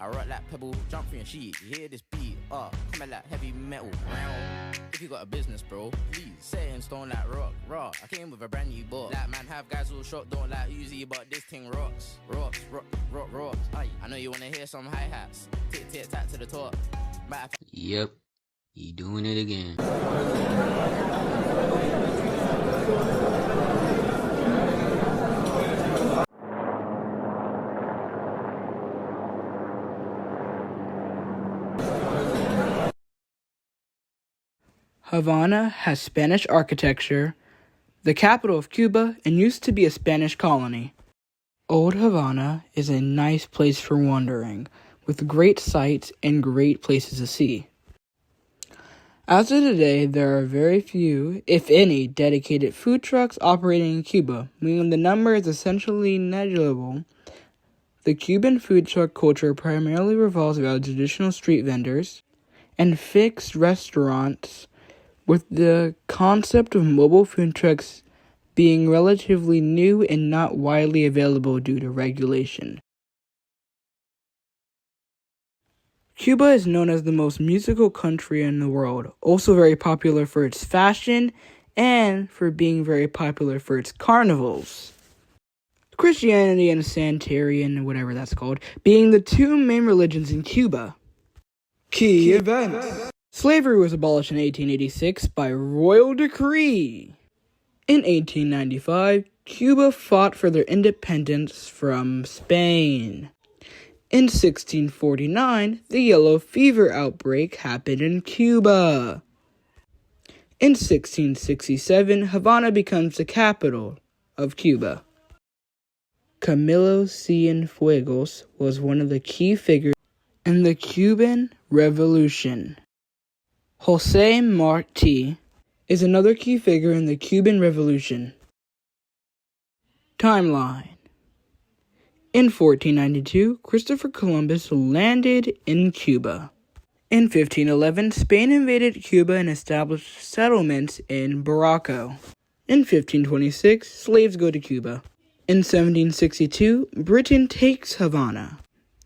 I rock like pebble, jump from your sheet. You hear this beat, coming like heavy metal. If you got a business, bro, please set it in stone like rock. I came with a brand new book. Like man, have guys all shot, don't like Uzi, but this thing rocks. Aye. I know you wanna hear some hi hats. Tick tack to the top. Yep, he doing it again. Havana has Spanish architecture, the capital of Cuba, and used to be a Spanish colony. Old Havana is a nice place for wandering, with great sights and great places to see. As of today, there are very few, if any, dedicated food trucks operating in Cuba, meaning the number is essentially negligible. The Cuban food truck culture primarily revolves around traditional street vendors and fixed restaurants, with the concept of mobile food trucks being relatively new and not widely available due to regulation. Cuba is known as the most musical country in the world, also very popular for its fashion and for being very popular for its carnivals. Christianity and Sanitarian, whatever that's called, being the two main religions in Cuba. Key events. Slavery was abolished in 1886 by royal decree. In 1895, Cuba fought for their independence from Spain. In 1649, the yellow fever outbreak happened in Cuba. In 1667, Havana becomes the capital of Cuba. Camilo Cienfuegos was one of the key figures in the Cuban Revolution. Jose Marti is another key figure in the Cuban Revolution. Timeline. In 1492, Christopher Columbus landed in Cuba. In 1511, Spain invaded Cuba and established settlements in Barranco. In 1526, slaves go to Cuba. In 1762, Britain takes Havana.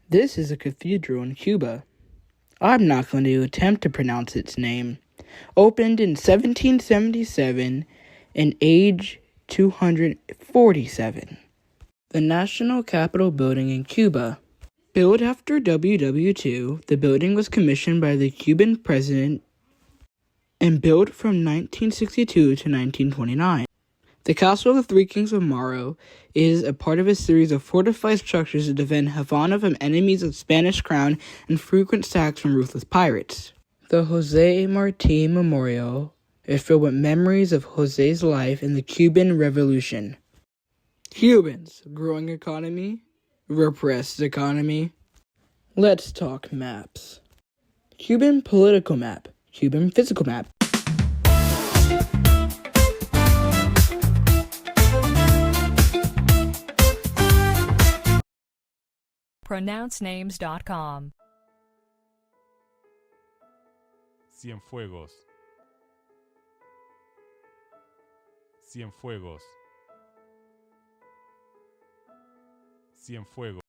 This is a cathedral in Cuba. I'm not going to attempt to pronounce its name. Opened in 1777 and age 247. The National Capitol building in Cuba. Built after WW2, the building was commissioned by the Cuban president and built from 1962 to 1929. The Castle of the Three Kings of Morro is a part of a series of fortified structures to defend Havana from enemies of Spanish crown and frequent attacks from ruthless pirates. The Jose Marti Memorial is filled with memories of Jose's life in the Cuban Revolution. Cubans, growing economy, repressed economy. Let's talk maps. Cuban political map, Cuban physical map. pronouncenames.com. Cienfuegos. Cienfuegos. Cienfuegos.